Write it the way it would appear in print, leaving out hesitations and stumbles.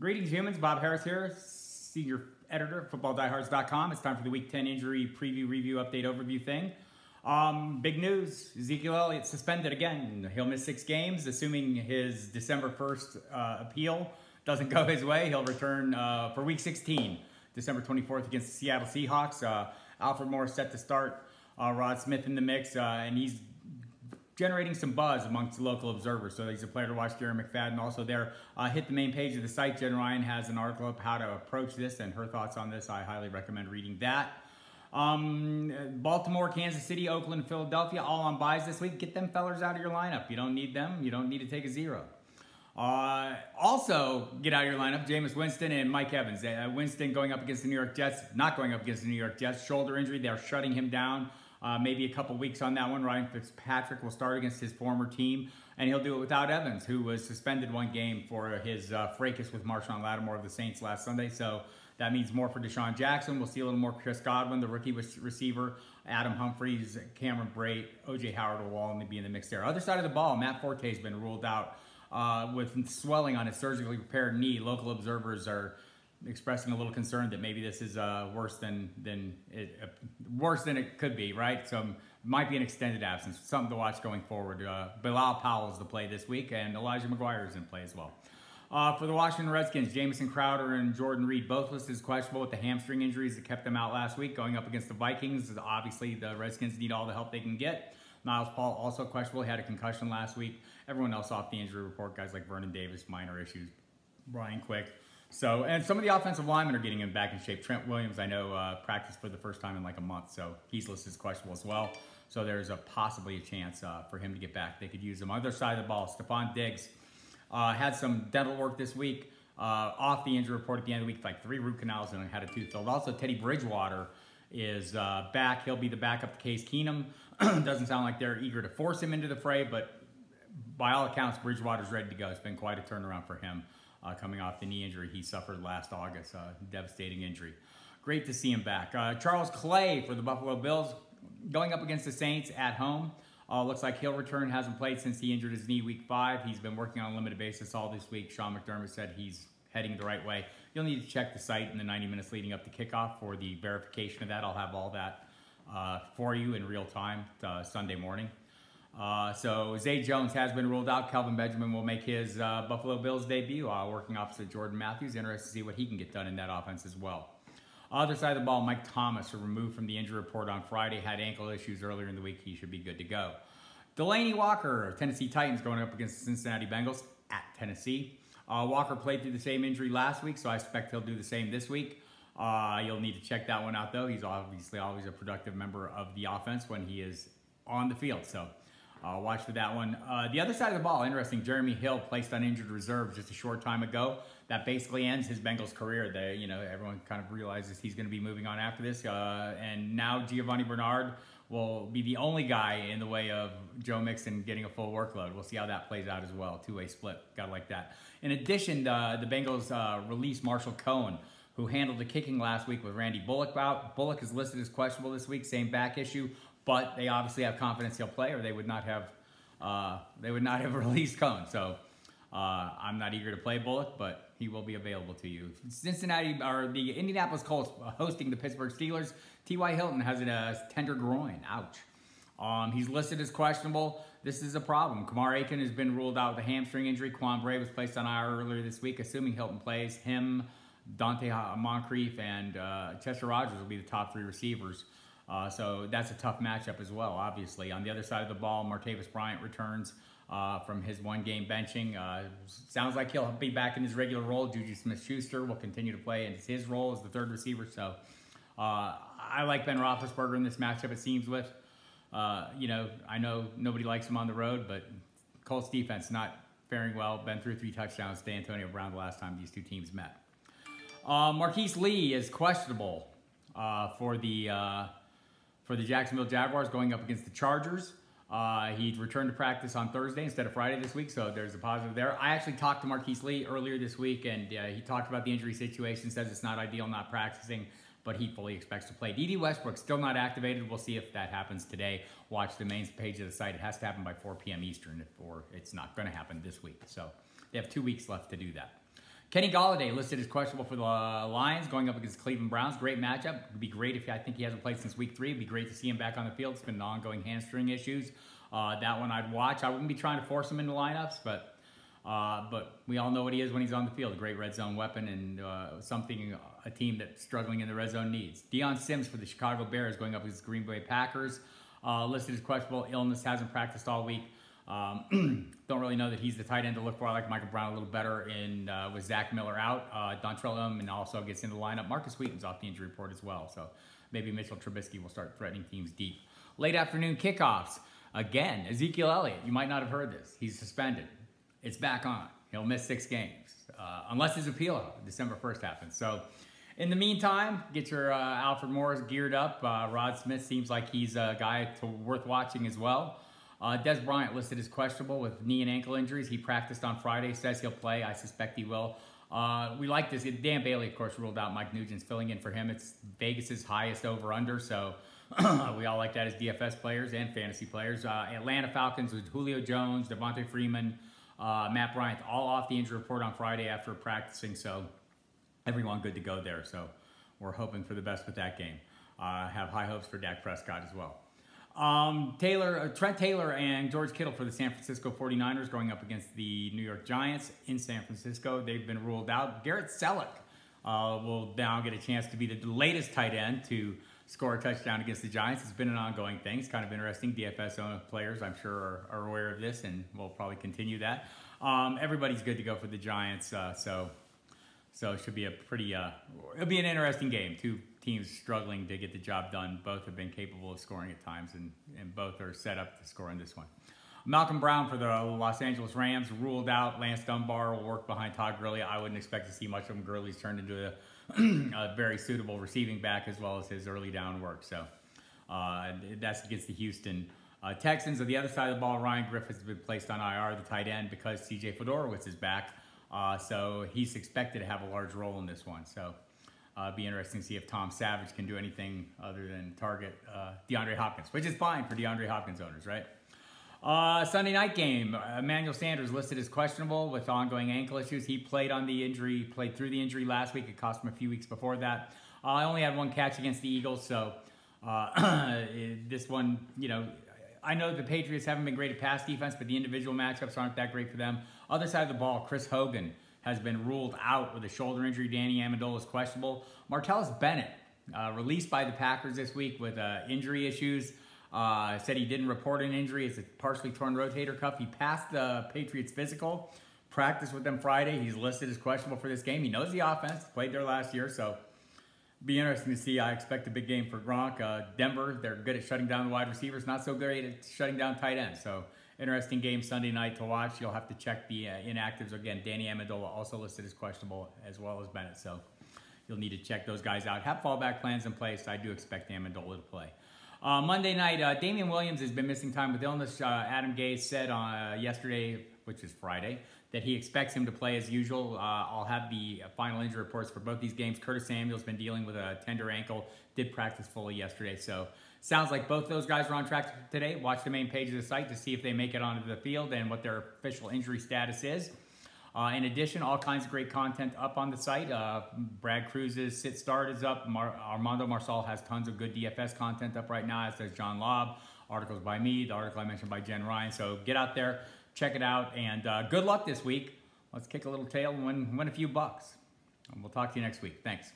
Greetings, humans. Bob Harris here, senior editor of FootballDiehards.com. It's time for the Week 10 injury preview, review, update, overview thing. Big news, Ezekiel Elliott suspended again. He'll miss 6 games, assuming his December 1st appeal doesn't go his way. He'll return for Week 16, December 24th against the Seattle Seahawks. Alfred Morris set to start, Rod Smith in the mix, and he's generating some buzz amongst local observers. So he's a player to watch. Jerry McFadden also there. Hit the main page of the site. Jen Ryan has an article of how to approach this and her thoughts on this. I highly recommend reading that. Baltimore, Kansas City, Oakland, Philadelphia, all on buys this week. Get them fellers out of your lineup. You don't need them. You don't need to take a 0. Also, get out of your lineup, Jameis Winston and Mike Evans. Winston going up against the New York Jets, not going up against the New York Jets. Shoulder injury, they're shutting him down. Maybe a couple weeks on that one. Ryan Fitzpatrick will start against his former team, and he'll do it without Evans, who was suspended 1 game for his fracas with Marshawn Lattimore of the Saints last Sunday. So that means more for Deshaun Jackson. We'll see a little more Chris Godwin, the rookie receiver, Adam Humphries, Cameron Brate, O.J. Howard will all be in the mix there. Other side of the ball, Matt Forte has been ruled out with swelling on his surgically repaired knee. Local observers are expressing a little concern that maybe this is worse than it could be, right? So might be an extended absence, something to watch going forward. Bilal Powell is the play this week, and Elijah McGuire is in play as well. For the Washington Redskins, Jamison Crowder and Jordan Reed both listed as questionable with the hamstring injuries that kept them out last week. Going up against the Vikings, obviously the Redskins need all the help they can get. Niles Paul also questionable. He had a concussion last week. Everyone else off the injury report, guys like Vernon Davis, minor issues. Brian Quick. So, and some of the offensive linemen are getting him back in shape. Trent Williams, I know, practiced for the first time in like a month, so he's listed as questionable as well. So there's possibly a chance for him to get back. They could use him. Other side of the ball, Stephon Diggs had some dental work this week. Off the injury report at the end of the week, like 3 root canals and had a tooth filled. Also, Teddy Bridgewater is back. He'll be the backup to Case Keenum. Doesn't sound like they're eager to force him into the fray, but by all accounts, Bridgewater's ready to go. It's been quite a turnaround for him. Coming off the knee injury he suffered last August, devastating injury. Great to see him back. Charles Clay for the Buffalo Bills going up against the Saints at home. Looks like he'll return, hasn't played since he injured his knee week 5. He's been working on a limited basis all this week. Sean McDermott said he's heading the right way. You'll need to check the site in the 90 minutes leading up to kickoff for the verification of that. I'll have all that for you in real time Sunday morning. So Zay Jones has been ruled out. Kelvin Benjamin will make his Buffalo Bills debut, working opposite Jordan Matthews. Interested to see what he can get done in that offense as well. Other side of the ball, Mike Thomas, removed from the injury report on Friday, had ankle issues earlier in the week. He should be good to go. Delanie Walker, Tennessee Titans, going up against the Cincinnati Bengals at Tennessee. Walker played through the same injury last week, so I expect he'll do the same this week. You'll need to check that one out, though. He's obviously always a productive member of the offense when he is on the field, so watch for that one. The other side of the ball, interesting. Jeremy Hill placed on injured reserve just a short time ago. That basically ends his Bengals career. Everyone kind of realizes he's going to be moving on after this. And now Giovanni Bernard will be the only guy in the way of Joe Mixon getting a full workload. We'll see how that plays out as well. 2-way split. Got to like that. In addition, the Bengals released Marshall Cohen, who handled the kicking last week with Randy Bullock out. Bullock is listed as questionable this week. Same back issue. But they obviously have confidence he'll play, or they would not have released Cohen. So I'm not eager to play Bullock, but he will be available to you. Cincinnati, or the Indianapolis Colts hosting the Pittsburgh Steelers. T.Y. Hilton has a tender groin. Ouch. He's listed as questionable. This is a problem. Kamar Aiken has been ruled out with a hamstring injury. Quan Bray was placed on IR earlier this week. Assuming Hilton plays, him, Dante Moncrief, and Chester Rogers will be the top 3 receivers. So that's a tough matchup as well, obviously. On the other side of the ball, Martavis Bryant returns from his 1-game benching. Sounds like he'll be back in his regular role. Juju Smith-Schuster will continue to play in his role as the 3rd receiver. So I like Ben Roethlisberger in this matchup, it seems, with. I know nobody likes him on the road, but Colts defense not faring well. Been through 3 touchdowns to Antonio Brown the last time these 2 teams met. Marquise Lee is questionable for the Jacksonville Jaguars going up against the Chargers. He returned to practice on Thursday instead of Friday this week, so there's a positive there. I actually talked to Marquise Lee earlier this week, and he talked about the injury situation, says it's not ideal not practicing, but he fully expects to play. D.D. Westbrook still not activated. We'll see if that happens today. Watch the main page of the site. It has to happen by 4 p.m. Eastern, or it's not going to happen this week. So they have 2 weeks left to do that. Kenny Golladay listed as questionable for the Lions going up against the Cleveland Browns. Great matchup. It'd be great if I think he hasn't played since week 3. It'd be great to see him back on the field. It's been ongoing hamstring issues. That one I'd watch. I wouldn't be trying to force him into lineups, but we all know what he is when he's on the field. A great red zone weapon and something a team that's struggling in the red zone needs. Deion Sims for the Chicago Bears going up against the Green Bay Packers. Listed as questionable. Illness, hasn't practiced all week. Don't really know that he's the tight end to look for. I like Michael Brown a little better with Zach Miller out. Dontrell and also gets into the lineup. Marcus Wheaton's off the injury report as well. So maybe Mitchell Trubisky will start threatening teams deep. Late afternoon kickoffs. Again, Ezekiel Elliott. You might not have heard this. He's suspended. It's back on. He'll miss 6 games. Unless his appeal December 1st happens. So in the meantime, get your Alfred Morris geared up. Rod Smith seems like he's a guy worth watching as well. Des Bryant listed as questionable with knee and ankle injuries. He practiced on Friday, says he'll play. I suspect he will. We like this. Dan Bailey, of course, ruled out Mike Nugent's filling in for him. It's Vegas's highest over-under, so we all like that as DFS players and fantasy players. Atlanta Falcons with Julio Jones, Devontae Freeman, Matt Bryant, all off the injury report on Friday after practicing, so everyone good to go there. So we're hoping for the best with that game. Have high hopes for Dak Prescott as well. Trent Taylor and George Kittle for the San Francisco 49ers going up against the New York Giants in San Francisco. They've been ruled out. Garrett Selleck will now get a chance to be the latest tight end to score a touchdown against the Giants. It's been an ongoing thing. It's kind of interesting. DFS players, I'm sure, are aware of this, and we'll probably continue that. Everybody's good to go for the Giants, so it should be a pretty, it'll be an interesting game. Two teams struggling to get the job done. Both have been capable of scoring at times, and both are set up to score in this one. Malcolm Brown for the Los Angeles Rams ruled out. Lance Dunbar will work behind Todd Gurley. I wouldn't expect to see much of him. Gurley's turned into a very suitable receiving back as well as his early down work. So that's against the Houston Texans. On the other side of the ball, Ryan Griffiths has been placed on IR, the tight end, because CJ Fedorowicz is back. So he's expected to have a large role in this one. So it'd be interesting to see if Tom Savage can do anything other than target DeAndre Hopkins, which is fine for DeAndre Hopkins owners, right? Sunday night game, Emmanuel Sanders listed as questionable with ongoing ankle issues. He played through the injury last week. It cost him a few weeks before that. I only had 1 catch against the Eagles, so this one, I know the Patriots haven't been great at pass defense, but the individual matchups aren't that great for them. Other side of the ball, Chris Hogan has been ruled out with a shoulder injury. Danny Amendola is questionable. Martellus Bennett, released by the Packers this week with injury issues. Said he didn't report an injury. It's a partially torn rotator cuff. He passed the Patriots physical, practiced with them Friday. He's listed as questionable for this game. He knows the offense, played there last year, so be interesting to see. I expect a big game for Gronk. Denver, they're good at shutting down the wide receivers, not so great at shutting down tight ends. So interesting game Sunday night to watch. You'll have to check the inactives. Again, Danny Amendola also listed as questionable as well as Bennett. So you'll need to check those guys out. Have fallback plans in place. I do expect Amendola to play. Monday night, Damian Williams has been missing time with illness. Adam Gase said yesterday, which is Friday, that he expects him to play as usual. I'll have the final injury reports for both these games. Curtis Samuel's been dealing with a tender ankle, did practice fully yesterday. So sounds like both those guys are on track today. Watch the main page of the site to see if they make it onto the field and what their official injury status is. In addition, all kinds of great content up on the site. Brad Cruz's Sit Start is up. Armando Marsal has tons of good DFS content up right now, as does John Lobb. Articles by me, the article I mentioned by Jen Ryan. So get out there, check it out, and good luck this week. Let's kick a little tail and win a few bucks. And we'll talk to you next week. Thanks.